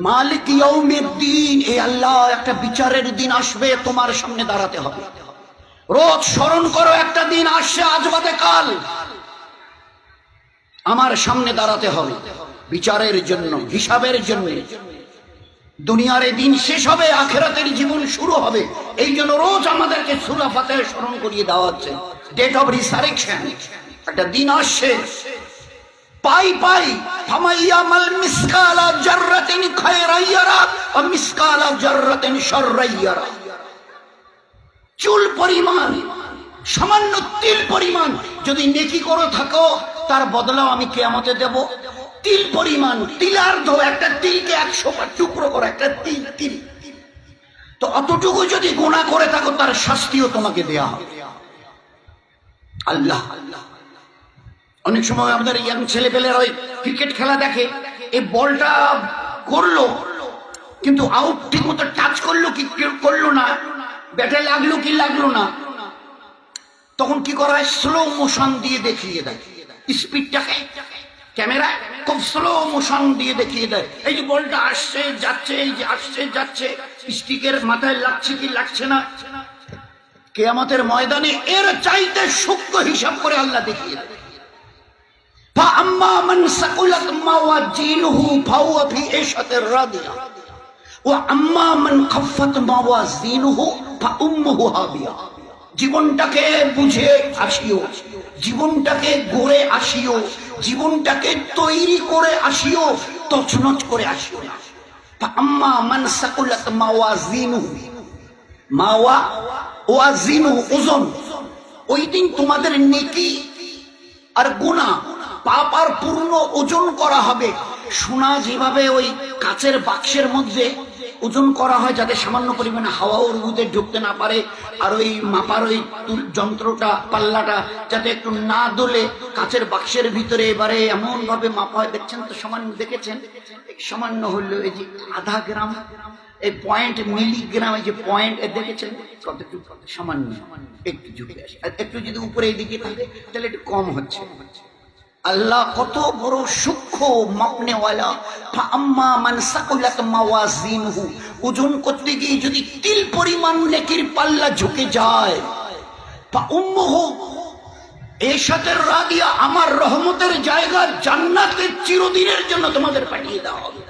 মালিক ইয়াউমিদ্দিন, এই আল্লাহ একটা বিচারের দিন আসবে, তোমার সামনে দাঁড়াতে হবে। রোজ স্মরণ করো, একটা দিন আসছে আজ বাদে কাল, আমার সামনে দাঁড়াতে হবে বিচারের জন্য, হিসাবের জন্য। দুনিয়ার এই দিন শেষ হবে, আখিরাতের জীবন শুরু হবে। এই জন্য রোজ আমাদেরকে সূরা ফাতিহা স্মরণ করিয়ে দেওয়া হচ্ছে। ডেট অফ রিসারেকশন, একটা দিন আসছে। পাই পাই ফামাইয়ামাল মিসকালা জাররাতিন খায়রান ইয়ারা ওয়া মিসকালা জাররাতিন শাররান ইয়ারা। চুল পরিমাণ, সামান্য তিল পরিমাণ যদি নেকি করে থাকো, তার বদলাও আমি কিয়ামতে দেব। তিল পরিমাণ, তিলার্ধ, একটা তিলকে 100 টুকরো করে একটা তিল তিল, তো অতটুকু যদি গুনাহ করে থাকো তার শাস্তিও তোমাকে দেয়া হবে। আল্লাহ, অনেক সময় আমাদের ইয়াং ছেলেপেলেরা ওই ক্রিকেট খেলা দেখে, এই বলটা করলো কিন্তু আউট ঠিক মতো টাচ করলো কি করলো না, ব্যাটে লাগলো কি লাগলো না, তখন কি করা হয়, স্লো মোশন দিয়ে দেখিয়ে দেয়। স্পিডটাকে ক্যামেরা খুব স্লো মোশন দিয়ে দেখিয়ে দেয়, এই যে বলটা আসছে যাচ্ছে, এই যে আসছে যাচ্ছে, স্টিকের মাথায় লাগছে কি লাগছে না। কিয়ামতের ময়দানে এর চাইতে সূক্ষ্ম হিসাব করে আল্লাহ দেখিয়ে দেয়। فأما من ثقلت موازينه فهو في عيشة راضية وأما من خفت موازينه فأمه هاوية। জীবনটাকে বুঝে আসিও, জীবনটাকে গড়ে আসিও, জীবনটাকে তৈরি করে আসিও, তছনছ করে আসিও না। فأما من ثقلت موازينه, মাওয়াজিনু ওজন, ওই দিন তোমাদের নেকি আর গুনাহ পাপ আর পূর্ণ ওজন করা হবে। সোনা যেভাবে ওই কাচের বাক্সের মধ্যে ওজন করা হয় যাতে সামান্য পরিমাণে হাওয়া ওর মধ্যে ঢুকতে না পারে, আর ওই মাপার ওই যন্ত্রটা পাল্লাটা যাতে একটু না দোলে, কাচের বাক্সের ভিতরে এবারে এমন ভাবে মাপা হয়। দেখছেন তো, সামান্য দেখেছেন, সামান্য হলো এই যে আধা গ্রাম, এই পয়েন্ট মিলিগ্রাম, এই যে পয়েন্ট দেখেছেন কতটুকু, সামান্য একটু ঝুঁকে আসে, একটু যদি উপরে এদিকে থাকে তাহলে একটু কম হচ্ছে। আল্লাহ কত বড় সূক্ষ্ম মাপনেওয়ালা। ফাআম্মা মান সাকুলাত মাওয়াজিনহু, ওজন করতে গিয়ে যদি তিল পরিমাণ নেকির পাল্লা ঝুঁকে যায়, ফাউম্মুহু এশাতের রাদিয়া, আমার রহমতের জায়গা জান্নাতে চিরদিনের জন্য তোমাদের পাঠিয়ে দেওয়া হবে।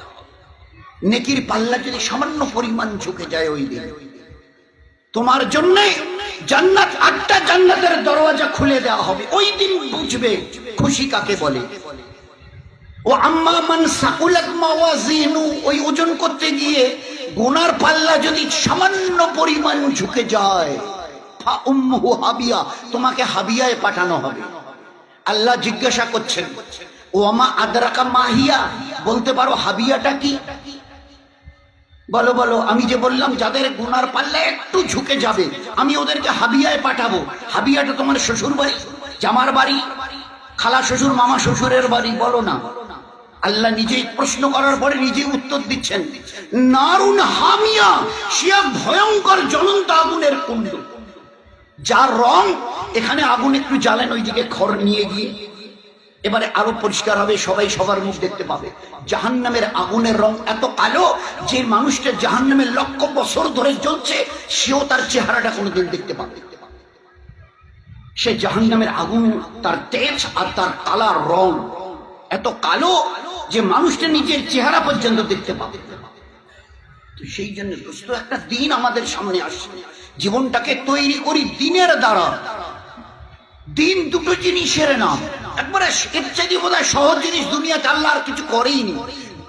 নেকির পাল্লা যদি সামান্য পরিমাণ ঝুঁকে যায়, ওই দিন তোমার জন্য জান্নাত, 8টা জান্নাতের দরওয়াজা খুলে দেওয়া হবে। ওই দিন বুঝবে খুশি কাকে বলে। ও আম্মা মান সাকুলাত মাওয়াজিনু, ওই ওজন করতে গিয়ে গুনার পাল্লা যদি সামান্য পরিমাণ ঝুঁকে যায়, ফা উম্মুহু হাবিয়া, তোমাকে হাবিয়ায় পাঠানো হবে। আল্লাহ জিজ্ঞাসা করছেন, ওয়ামা আদরাকা মাহিয়া, বলতে পারো হাবিয়াটা কি? বলো বলো, আমি যে বললাম যাদের গুনার পাল্লা একটু ঝুঁকে যাবে আমি ওদেরকে হাবিয়ায় পাঠাবো। হাবিয়াটা তোমার শ্বশুর বাড়ি, জামার বাড়ি, খালা শ্বশুর, মামা শ্বশুরের বাড়ি, বলো না। আল্লাহ নিজেই প্রশ্ন করার পরে নিজেই উত্তর দিচ্ছেন, নারুন হামিয়া, সে ভয়ঙ্কর জ্বলন্ত আগুনের কুণ্ড, যার রং, এখানে আগুন একটু জ্বালেন, ওইদিকে খড় নিয়ে গিয়ে এবারে আরো পরিষ্কার হবে, সবাই সবার মুখ দেখতে পাবে। জাহান্নামের আগুনের রং এত কালো যে মানুষটা জাহান্নামের লক্ষ বছর ধরে জ্বলছে সেও তার চেহারাটা কোনোদিন দেখতে পাবে। সে জাহান্নামের আগুন, তার তেজ আর তার কালার রং এত কালো যে মানুষটা নিজের চেহারা পর্যন্ত দেখতে পাবে। তো সেই জন্য দোস্ত, একটা দিন আমাদের সামনে আসছে, জীবনটাকে তৈরি করি দিনের দ্বারা। দিন দুটো জিনিসের নাম, একবারে এর চাইতে বোধহয় সহজ জিনিস দুনিয়াতে আল্লাহ আর কিছু করেইনি।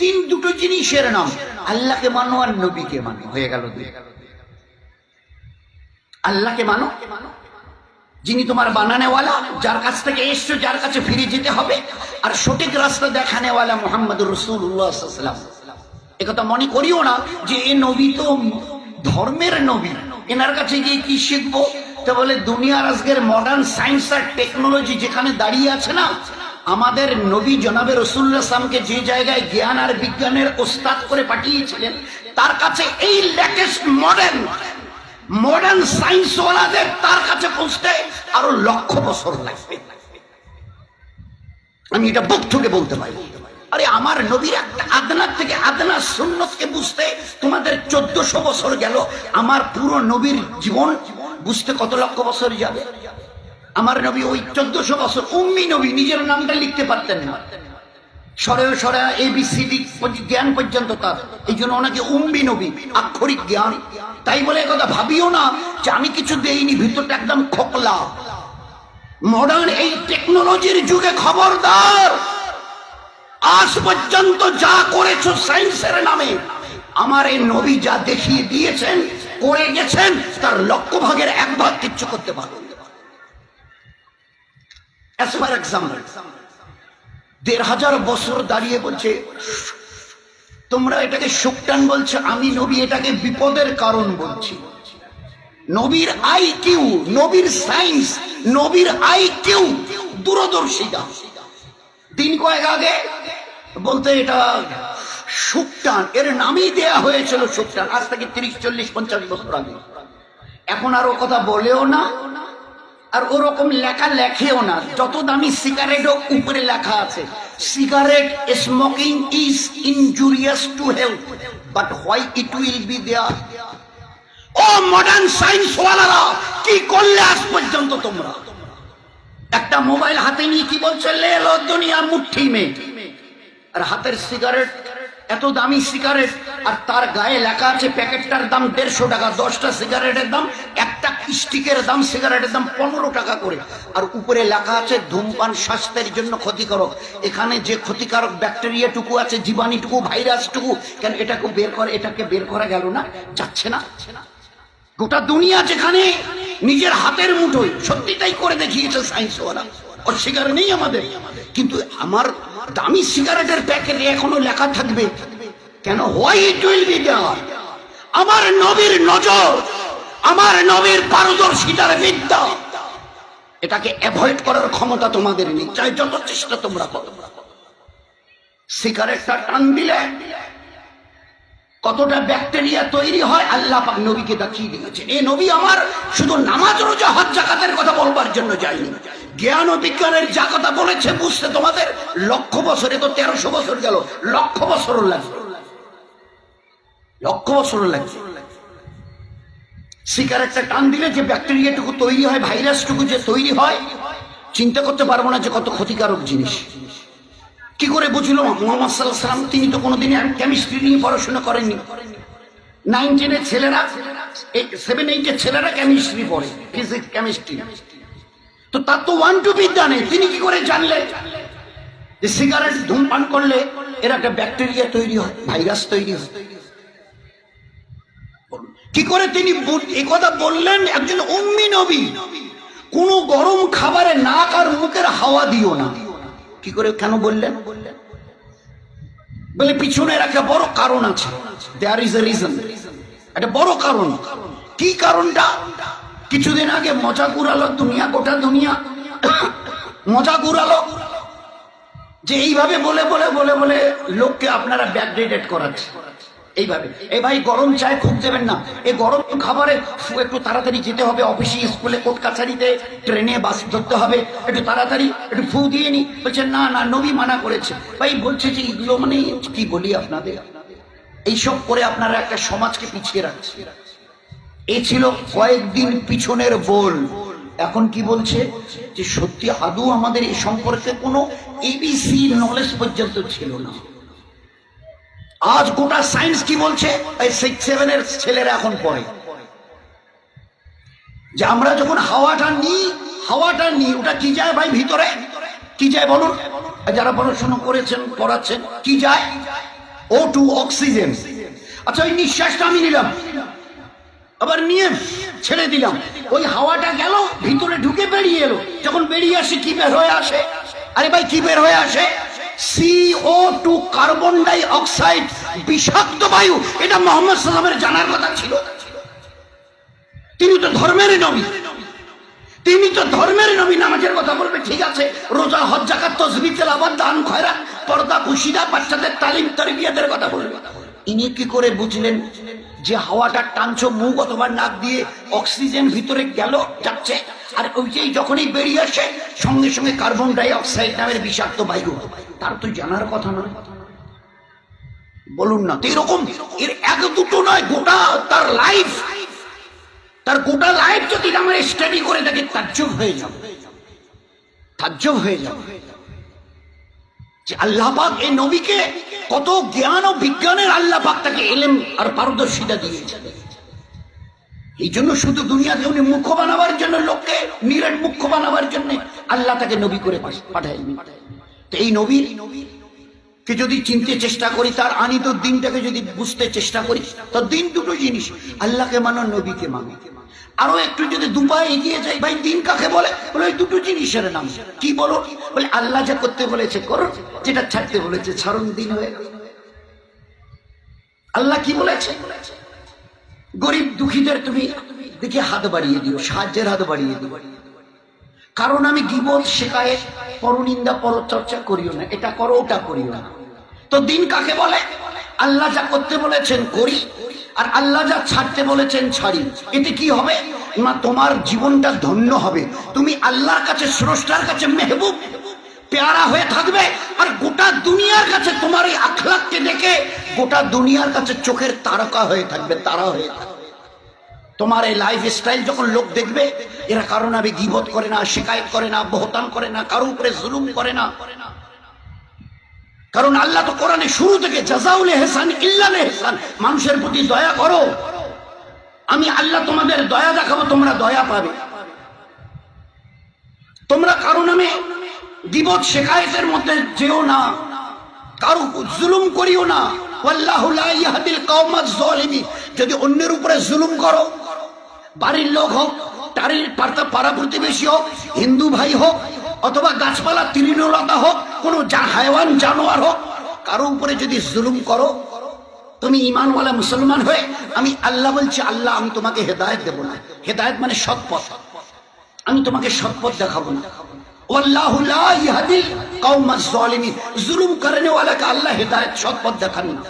দিন দুটো জিনিসের নাম, আল্লাহকে মানো আর নবীকে মানো, হয়ে গেল। আল্লাহকে মানো, যিনি তোমার বানানেওয়ালা, যার কাছ থেকে এসছো, যার কাছে ফিরে যেতে হবে, আর সঠিক রাস্তা দেখানেওয়ালা মুহাম্মদুর রাসূলুল্লাহ সাল্লাল্লাহু আলাইহি ওয়াসাল্লাম। একথা মনে করিও না যে এ নবী তো ধর্মের নবী, এনার কাছে গিয়ে কি শিখবো। তো বলে দুনিয়ার আজকের মডার্ন সায়েন্স আর টেকনোলজি যেখানে দাঁড়িয়ে আছে না, আমাদের নবী জনাবে রাসূলুল্লাহ সাল্লাল্লাহু আলাইহি ওয়াসাল্লামকে যে জায়গায় জ্ঞান আর বিজ্ঞানের ওস্তাদ করে পাঠিয়েছিলেন, তার কাছে এই লেটেস্ট মডার্ন সায়েন্স ওয়ালাদের তার কাছে পৌঁছতে আরো লক্ষ বছর লাগবে। আমি এটা বুক থেকে বলতে পারি। আরে আমার নবীর একটা আদনার থেকে আদনা সুন্নতকে বুঝতে তোমাদের 1400 বছর গেল, আমার পুরো নবীর জীবন বুঝতে কত লক্ষ বছর যাবে? আমার নবী ওই 1400 বছর উম্মি নবী, নিজের নামটা লিখতে পারতেন না, সরেও সরা ABCD জ্ঞান পর্যন্ত তার, এই জন্য ওনাকে উম্মি নবী, আক্ষরিক জ্ঞান। তাই বলে কথা ভাবিও না যে আমি কিছু দেইনি, ভিতরটা একদম খোকলা। মডার্ন এই টেকনোলজির যুগে খবরদার, আজ পর্যন্ত যা করেছো সায়েন্সের নামে, আমার এই নবী যা দেখিয়ে দিয়েছেন করে গেছেন, তার লক্ষ ভাগের 1 ভাগ কিচ্ছু করতে পারবে। As for example, 1500 বছর দাঁড়িয়ে বলছে তোমরা এটাকে শোকটান বলছে, আমি নবী এটাকে বিপদের কারণ বলছি। নবীর আইকিউ, নবীর সায়েন্স, নবীর আইকিউ, দূরদর্শিতা। দিন কয়েক আগে বলতে এটা শোকটান, এর নামই দেয়া হয়েছিল শোকটান, আজ থেকে 30, 40, 50 বছর আগে। এখন আর ও কথা বলেও না, আর ওরকম লেখা লেখেও না। যত দামি সিগারেটও উপরে লেখা আছে, cigarette smoking is injurious to health, but why it will be there? ও মডার্ন সায়েন্স ওয়ালারা, কি করলে আজ পর্যন্ত তোমরা? একটা মোবাইল হাতে নিয়ে কি বলছে, লে লো দুনিয়া মুঠি মে, আর হাতের সিগারেট, এত দামি সিগারেট, আর তার গায়ে লেখা আছে প্যাকেটটার দাম 150 টাকা, 10টা সিগারেটের দাম, একটা স্টিকের দাম, সিগারেটের দাম 15 টাকা করে, আর উপরে লেখা আছে ধূমপান স্বাস্থ্যের জন্য ক্ষতিকারক। এখানে যে ক্ষতিকারক ব্যাকটেরিয়াটুকু আছে, জীবাণুটুকু, ভাইরাসটুকু, কেন এটাকে বের করে, এটাকে বের করা গেল না? যাচ্ছে না? গোটা দুনিয়া যেখানে নিজের হাতের মুঠোয়, সত্যি তাই করে দেখিয়েছে সায়েন্সওয়ালা, অস্বীকার নেই আমাদের। কিন্তু আমার দামি সিগারেটের প্যাকেটে এখনো লেখা থাকবে কেন? Why it will be there? আমার নবীর নজর, আমার নবীর পারদর্শিতার বিদ্যা, এটাকে অ্যাভয়েড করার ক্ষমতা তোমাদের নেই, চাই যত চেষ্টা তোমরা করো। সিগারেটটা টান দিলে কতটা ব্যাকটেরিয়া তৈরি হয় আল্লাহ পাক নবীকে দেখিয়ে দিয়েছেন। এই নবী আমার শুধু নামাজ, রোজা, হজ, যাকাতের কথা বলবার জন্য যায়নি, জ্ঞান ও বিজ্ঞানের যা কথা বলেছে বুঝতে তোমাদের লক্ষ বছরে, তো 1300 বছর গেল, লক্ষ বছরও লাগবে, লক্ষ বছরও লাগবে। সিগারেটটা টান দিলে যে ব্যাকটেরিয়াটুকু তৈরি হয়, ভাইরাসটুকু যে তৈরি হয়, চিন্তা করতে পারবো না যে কত ক্ষতিকারক জিনিস। কি করে বুঝলো মুহাম্মদ সাল্লাল্লাহু আলাইহি ওয়াসাল্লাম? তিনি তো কোনোদিন কেমিস্ট্রি নিয়ে পড়াশোনা করেননি। 9, 10 এর ছেলেরা, 7, 8 এর ছেলেরা কেমিস্ট্রি পড়ে, ফিজিক্স, কেমিস্ট্রি, তো তার তো 1, 2 বিদ্যা নেই। তিনি কি করে জানলেন যে সিগারেট ধূমপান করলে এর একটা ব্যাকটেরিয়া তৈরি হয়, ভাইরাস তৈরি হয়? কি করে তিনি এই কথা বললেন? একজন উম্মি নবী। কোন গরম খাবারে নাক আর মুখের হাওয়া দিও না। কি করে, কেন বললেন? বলে পিছনের একটা বড় কারণ আছে, দেয়ার ইজ এ রিজন, একটা বড় কারণ। কি কারণটা? কিছুদিন আগে মজা ঘুরালো দুনিয়া, গোটা দুনিয়া মজা ঘুরালো যে এইভাবে বলে বলে বলে বলে লোককে আপনারা ব্যাকডেটেড করাচ্ছে এইভাবে। এই ভাই গরম চায় খুব দেবেন না, এই গরম খাবারে একটু তাড়াতাড়ি যেতে হবে, অফিসে, স্কুলে, কোর্ট কাছারিতে, ট্রেনে, বাস ধরতে হবে, একটু তাড়াতাড়ি একটু ফু দিয়ে নি। বলছে না না, নবী মানা করেছে। ভাই বলছে যে এগুলো মানে কি বলি আপনাদের, এইসব করে আপনারা একটা সমাজকে পিছিয়ে রাখছে। এই ছিল কয়েকদিন পিছনের বল। এখন কি বলছে যে সত্যি আদৌ আমাদের এই সম্পর্কে কোনো ABC নলেজ পর্যন্ত ছিল না। আজ গোটা সায়েন্স কি বলছে, এই 6, 7 এর ছেলেরা এখন পড়ে যে আমরা যখন হাওয়াটা নিই ওটা কি যায় ভাই ভিতরে? কি যায় বলুন? যারা পড়াশোনা করেছেন, পড়াচ্ছেন, কি যায়? O2, oxygen. আচ্ছা, ওই নিঃশ্বাসটা আমি নিলাম, আবার নিয়ে ছেড়ে দিলাম, ওই হাওয়াটা গেল ভিতরে, ঢুকে বেরিয়ে এলো, যখন বেরিয়ে আসে কি বের হয়ে আসে? আরে ভাই কি বের হয়ে আসে? CO2, কার্বন ডাই অক্সাইড, বিষাক্ত বায়ু। এটা মুহাম্মদ সাল্লাল্লাহু আলাইহি ওয়াসাল্লামের জানার কথা ছিল। তিনি তো ধর্মের নবী, তিনি তো ধর্মের নবী। নামাজের কথা বলবে ঠিক আছে, রোজা, হজ, যাকাত, তাসবিহ, তেলাওয়াত, দান, খয়রাত, পর্দা, খুশিদা, বাচ্চাদের তালিম, তারবিয়াতের কথা বলবে। ইনি কি করে বুঝলেন যে হাওয়াটা টানছো মুখ অথবা নাক দিয়ে, অক্সিজেন ভিতরে গেল, যাচ্ছে, আর ওইটাই যখনই বেরিয়ে আসে সঙ্গে সঙ্গে কার্বন ডাই অক্সাইড নামের বিষাক্ত বায়ু? তার তো জানার কথা নয়। বলুন না। তো এরকম এর এক দুটো নয়, গোটা তার লাইফ, তার গোটা লাইফ যদি আমরা স্টাডি করে থাকি তাজ্জব হয়ে যাবে, তাজ্জব হয়ে যাবে যে আল্লাহ পাক এই নবীকে কত জ্ঞান ও বিজ্ঞানের আল্লাহ পাক তাকে এলেম আর পারদর্শিতা দিয়েছেন। এই জন্য শুধু দুনিয়াতে উনি মুখ্য বানাবার জন্য, লোককে নিরেট মুখ্য বানাবার জন্য আল্লাহ তাকে নবী করে পাঠায়নি। তো এই নবীর কে যদি চিনতে চেষ্টা করি, তার আনিত দিনটাকে যদি বুঝতে চেষ্টা করি, তো দিন দুটো জিনিস, আল্লাহকে মানো, নবীকে মানো। আরো একটু যদি দুপায়ে এগিয়ে যাই, ভাই দিন কাকে বলে? বলে ওই দুটো জিনিসের নাম। কি বলো? বলে আল্লাহ যা করতে বলেছে করো, যেটা ছাড়তে বলেছে ছাড়ুন, দিন হয়ে গেল। আল্লাহ কি বলেছে? গরিব দুঃখীদের তুমি দেখে হাত বাড়িয়ে দিও, সাহায্যের হাত বাড়িয়ে দিও। কারণ আমি গীবত, শিকায়েত, পরনিন্দা, পরচর্চা করিও না, এটা করো ওটা করিও না। তো দিন কাকে বলে? আল্লাহ যা করতে বলেছেন করি, আর আল্লাহ যা ছাড়তে বলেছেন ছাড়ি। এতে কি হবে না, তোমার জীবনটা ধন্য হবে, তুমি আল্লাহর কাছে, স্রষ্টার কাছে মেহবুব পেয়ারা হয়ে থাকবে। আর গোটা দুনিয়ার কাছে তোমার এই আখলাককে দেখে গোটা দুনিয়ার কাছে চোখের তারকা হয়ে থাকবে, তারা হয়ে থাকবে। তোমার এই লাইফ স্টাইল যখন লোক দেখবে, এরা কারো নামে গীবত করে না, শিকায়েত করে না, বহতান করে না, কারো উপরে জুলুম করে না। কারণ আল্লাহ তো কোরআনে শুরু থেকে জাযাউল ইহসান ইল্লাল ইহসান, মানুষের প্রতি দয়া করো, আমি আল্লাহ তোমাদের দয়া দেখাবো, তোমরা দয়া পাবে। তোমরা কারো নামে গীবত শিকায়েতের মধ্যে যেও না, কারো জুলুম করিও না। ওয়াল্লাহু লা ইয়াহদিল কওমাজ যালিমিন। যদি অন্যের উপরে জুলুম করো, বাড়ির লোক হোক, তারির পাড়া প্রতিবেশী হোক, হিন্দু ভাই হোক, অথবা গাছপালা তৃণলতা হোক, কোনো হায়ওয়ান জানোয়ার হোক, কারো উপরে যদি জুলুম করো, তুমি ঈমানওয়ালা মুসলমান হয়ে, আমি আল্লাহ বলছি, আল্লাহ আমি তোমাকে হেদায়েত দেব না। হেদায়েত মানে সৎপথ, আমি তোমাকে সৎপথ দেখাবো না। ওয়াল্লাহু লা ইয়াহদিল কওমাজ যালিমিন। জুলুম করনে ওয়ালাকে আল্লাহ হেদায়েত, সৎপথ দেখান না।